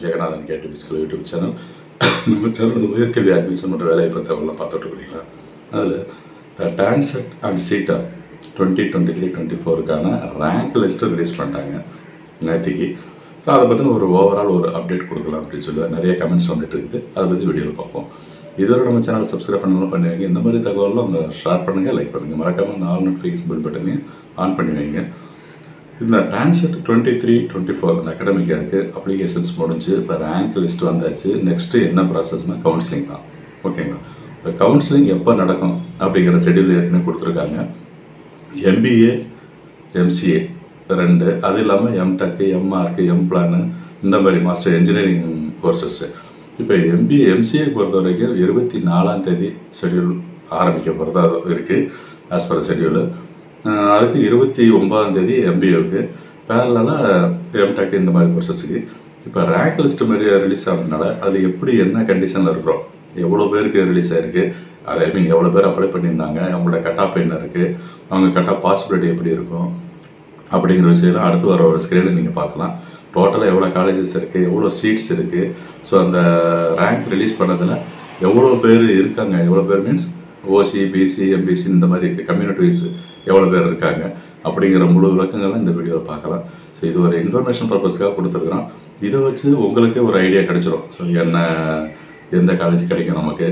Jeganathan KTV school YouTube channel. நம்ம channel உயர்கல்வி admission மற்றும் வேலைவாய்ப்பு தகவலாம் பார்த்துட்டு இருக்கீங்களா? அதில் த டான்செட் அண்ட் சீட்டா 2023-24க்கான ரேங்க் லிஸ்ட்டு ரிலீஸ் பண்ணிட்டாங்க நேற்றுக்கு. ஸோ அதை பற்றின ஒரு ஓவரால் ஒரு அப்டேட் கொடுக்கலாம் அப்படின்னு சொல்லி நிறைய கமெண்ட்ஸ் வந்துட்டு இருக்குது. அதை பற்றி வீடியோவில் பார்ப்போம். இதோட நம்ம சேனலை சப்ஸ்கிரைப் பண்ணாலும் பண்ணுவீங்க. இந்த மாதிரி தகவலாம் நம்ம ஷேர் பண்ணுங்கள், லைக் பண்ணுங்கள். மறக்காமல் இந்த ஆல் நோட்டிஃபிகேஷன் பில் பட்டனையும் ஆன் பண்ணி வைங்க. இந்த டான்செட் 23-24 அந்த அகாடமிக் இருக்குது. அப்ளிகேஷன்ஸ் முடிஞ்சு இப்போ ரேங்க் லிஸ்ட் வந்தாச்சு. நெக்ஸ்ட்டு என்ன ப்ராசஸ்னால் கவுன்சிலிங் தான். ஓகேங்களா? இந்த கவுன்சிலிங் எப்போ நடக்கும் அப்படிங்கிற ஷெடியூல் ஏற்கனவே கொடுத்துருக்காங்க. MBA MCA 2, அது இல்லாமல் MTech MArch MPlan இந்த மாதிரி மாஸ்டர் இன்ஜினியரிங் கோர்சஸ்ஸு. இப்போ MBA MCA பொறுத்த வரைக்கும் 24ஆம் தேதி ஷெடியூல் ஆரம்பிக்க போகிறதா இருக்குது ஆஸ் பர் ஷெடியூலு. அதுக்கு 29ஆம் தேதி MBAவுக்கு, பேரலாக MTech இந்த மாதிரி கோர்சஸுக்கு. இப்போ ரேங்க் லிஸ்ட்டு மாதிரி ரிலீஸ் ஆகிறதுனால அது எப்படி என்ன கண்டிஷனில் இருக்கிறோம், எவ்வளோ பேருக்கு ரிலீஸ் ஆகிருக்கு, அது ஐ மீன் எவ்வளோ பேர் அப்ளை பண்ணியிருந்தாங்க, அவங்களோட கட் ஆஃப் என்ன இருக்குது, அவங்க கட் ஆஃப் பாசிபிலிட்டி எப்படி இருக்கும் அப்படிங்கிற விஷயம்லாம் அடுத்து வர ஒரு ஸ்க்ரீனில் நீங்கள் பார்க்கலாம். டோட்டலாக எவ்வளோ காலேஜஸ் இருக்குது, எவ்வளோ சீட்ஸ் இருக்குது, ஸோ அந்த ரேங்க் ரிலீஸ் பண்ணதில் எவ்வளோ பேர் இருக்காங்க, எவ்வளோ பேர் மீன்ஸ் OC BC MBC இந்த மாதிரி இருக்குது, கம்யூனிட்டி வைஸ் எவ்வளோ பேர் இருக்காங்க அப்படிங்கிற முழு விளக்கங்கள்லாம் இந்த வீடியோவில் பார்க்கலாம். ஸோ இது ஒரு இன்ஃபர்மேஷன் பர்பஸ்க்காக கொடுத்துருக்குறோம். இதை வச்சு உங்களுக்கே ஒரு ஐடியா கிடச்சிரும். ஸோ எந்த காலேஜ் கிடைக்கும், நமக்கு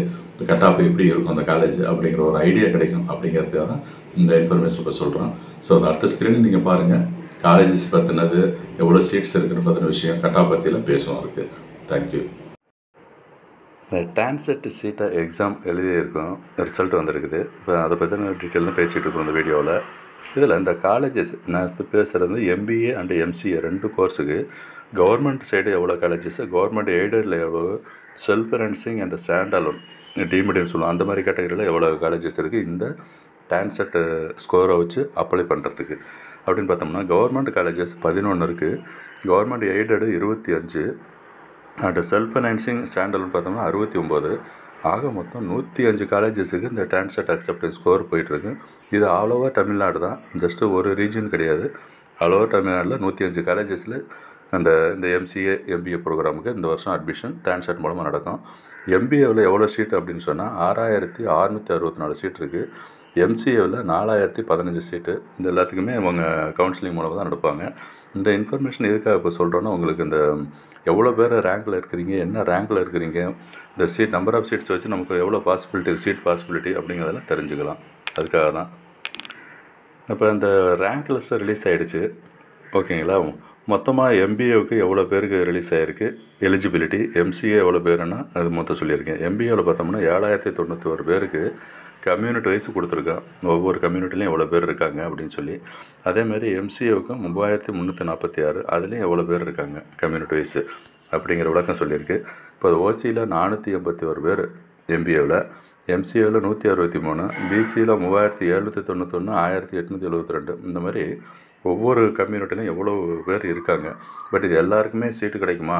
கட் ஆஃப் எப்படி இருக்கும் அந்த காலேஜ் அப்படிங்கிற ஒரு ஐடியா கிடைக்கும் அப்படிங்கிறதுக்காக தான் இந்த இன்ஃபர்மேஷன் இப்போ சொல்கிறோம். ஸோ அந்த அடுத்த ஸ்க்ரீன் நீங்கள் பாருங்கள். காலேஜஸ் பற்றினது, எவ்வளோ சீட்ஸ் இருக்குன்னு பற்றின விஷயம், கட் ஆஃப் பற்றிலாம் பேசுவோம் இருக்குது. தேங்க்யூ. இந்த டான்செட் சீட்டை எக்ஸாம் எழுதியிருக்கோம், ரிசல்ட் வந்திருக்குது. இப்போ அதை பற்றின டீட்டெயில் தான் பேசிகிட்டு இருக்கோம் இந்த வீடியோவில். இதில் இந்த காலேஜஸ் நான் இப்போ பேசுகிறது MBA அண்ட் MCA 2 கோர்ஸுக்கு கவர்மெண்ட் சைடு எவ்வளோ காலேஜஸ், கவர்மெண்ட் எய்டடில் எவ்வளோ, self financing and stand alone டீம்டுன்னு சொல்லுவோம் அந்த மாதிரி கேட்டகரியில் எவ்வளோ காலேஜஸ் இருக்குது இந்த டான்செட் ஸ்கோரை வச்சு அப்ளை பண்ணுறதுக்கு அப்படின்னு பார்த்தோம்னா, கவர்மெண்ட் காலேஜஸ் 11 இருக்குது, government aided 25 and self financing ஸ்டாண்டர்ட்னு பார்த்தோம்னா 69. ஆக மொத்தம் 105 காலேஜஸுக்கு இந்த டான்செட் அக்செப்டன்ஸ் ஸ்கோர் போயிட்டுருக்கு. இது ஆல் ஓவர் தமிழ்நாடு தான், ஜஸ்ட்டு ஒரு ரீஜன் கிடையாது. ஆல் ஓவர் தமிழ்நாட்டில் 105 காலேஜஸில் இந்த MCA MBA ப்ரோக்ராமுக்கு இந்த வருஷம் அட்மிஷன் டான்செட் மூலமாக நடக்கும். MBAவில் எவ்வளோ சீட் அப்படின்னு சொன்னால் 6664 சீட் இருக்குது. MCAவில் 4015 சீட்டு. இந்த எல்லாத்துக்குமே அவங்க கவுன்சிலிங் மூலமாக தான் நடப்பாங்க. இந்த இன்ஃபர்மேஷன் எதுக்காக இப்போ சொல்கிறோன்னா, உங்களுக்கு இந்த எவ்வளோ பேர் ரேங்கில் இருக்கிறீங்க, என்ன ரேங்கில் இருக்கிறீங்க, இந்த சீட் நம்பர் ஆஃப் சீட்ஸ் வச்சு நமக்கு எவ்வளோ பாசிபிலிட்டி, சீட் பாசிபிலிட்டி அப்படிங்கிறதெல்லாம் தெரிஞ்சுக்கலாம். அதுக்காக தான் இப்போ இந்த ரேங்க் லிஸ்ட்டு ரிலீஸ் ஆகிடுச்சு. ஓகேங்களா? மொத்தமாக MBAவுக்கு எவ்வளோ பேருக்கு ரிலீஸ் ஆகிருக்கு, எலிஜிபிலிட்டி, MCA எவ்வளோ பேருன்னா அது மொத்தம் சொல்லியிருக்கேன். MBAவில் பார்த்தோம்னா 7091 பேருக்கு கம்யூனிட்டி வைஸ் கொடுத்துருக்கேன். ஒவ்வொரு கம்யூனிட்டிலையும் எவ்வளோ பேர் இருக்காங்க அப்படின்னு சொல்லி. அதேமாதிரி MCAவுக்கு 3346, அதுலேயும் எவ்வளோ பேர் இருக்காங்க கம்யூனிட்டி வைஸு அப்படிங்கிற விளக்கம் சொல்லியிருக்கு. இப்போ OCயில் 481 பேர், MBAவில், MCAவில் 163, BCயில் 3791, 1872 இந்த மாதிரி ஒவ்வொரு கம்யூனிட்டிலையும் எவ்வளோ பேர் இருக்காங்க. பட் இது எல்லாருக்குமே சீட்டு கிடைக்குமா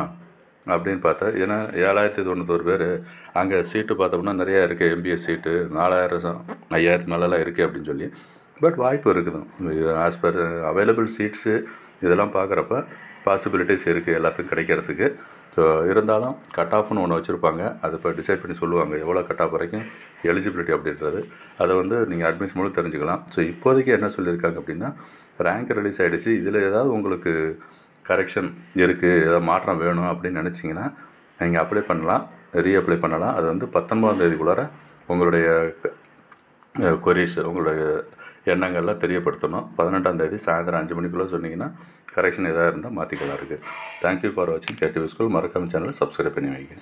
அப்படின்னு பார்த்தா, ஏன்னா 7091 பேர், அங்கே சீட்டு பார்த்தோம்னா நிறையா இருக்குது. MBA சீட்டு 4000 5000 மேலெலாம் இருக்குது அப்படின்னு சொல்லி. பட் வாய்ப்பு இருக்குது. ஆஸ் பர் அவைலபிள் சீட்ஸு இதெல்லாம் பார்க்குறப்ப பாசிபிலிட்டிஸ் இருக்குது எல்லாத்துக்கும் கிடைக்கிறதுக்கு. ஸோ இருந்தாலும் கட் ஆஃப்னு ஒன்று வச்சுருப்பாங்க. அதை இப்போ டிசைட் பண்ணி சொல்லுவாங்க எவ்வளோ கட் ஆஃப் வரைக்கும் எலிஜிபிலிட்டி அப்படின்றது. அதை வந்து நீங்கள் அட்மிஷன் மூலம் தெரிஞ்சுக்கலாம். ஸோ இப்போதைக்கு என்ன சொல்லியிருக்காங்க அப்படின்னா, ரேங்க் ரிலீஸ் ஆகிடுச்சு, இதில் ஏதாவது உங்களுக்கு கரெக்ஷன் இருக்குது, ஏதாவது மாற்றம் வேணும் அப்படின்னு நினச்சிங்கன்னா நீங்கள் அப்ளை பண்ணலாம், ரீஅப்ளை பண்ணலாம். அது வந்து 19ஆம் தேதிக்குள்ளார உங்களுடைய கொரீஸ், உங்களுடைய எண்ணங்கள்லாம் தெரியப்படுத்தணும். 18ஆம் தேதி சாயந்தரம் 5 மணிக்குள்ளே சொன்னீங்கன்னா கரெக்ஷன் எதாவது இருந்தால் மாற்றிக்கலாம் இருக்குது. தேங்க்யூ ஃபார் வாட்சிங் கேடிவி ஸ்கூல். மறக்காம சேனலை சப்ஸ்கிரைப் பண்ணி வைங்க.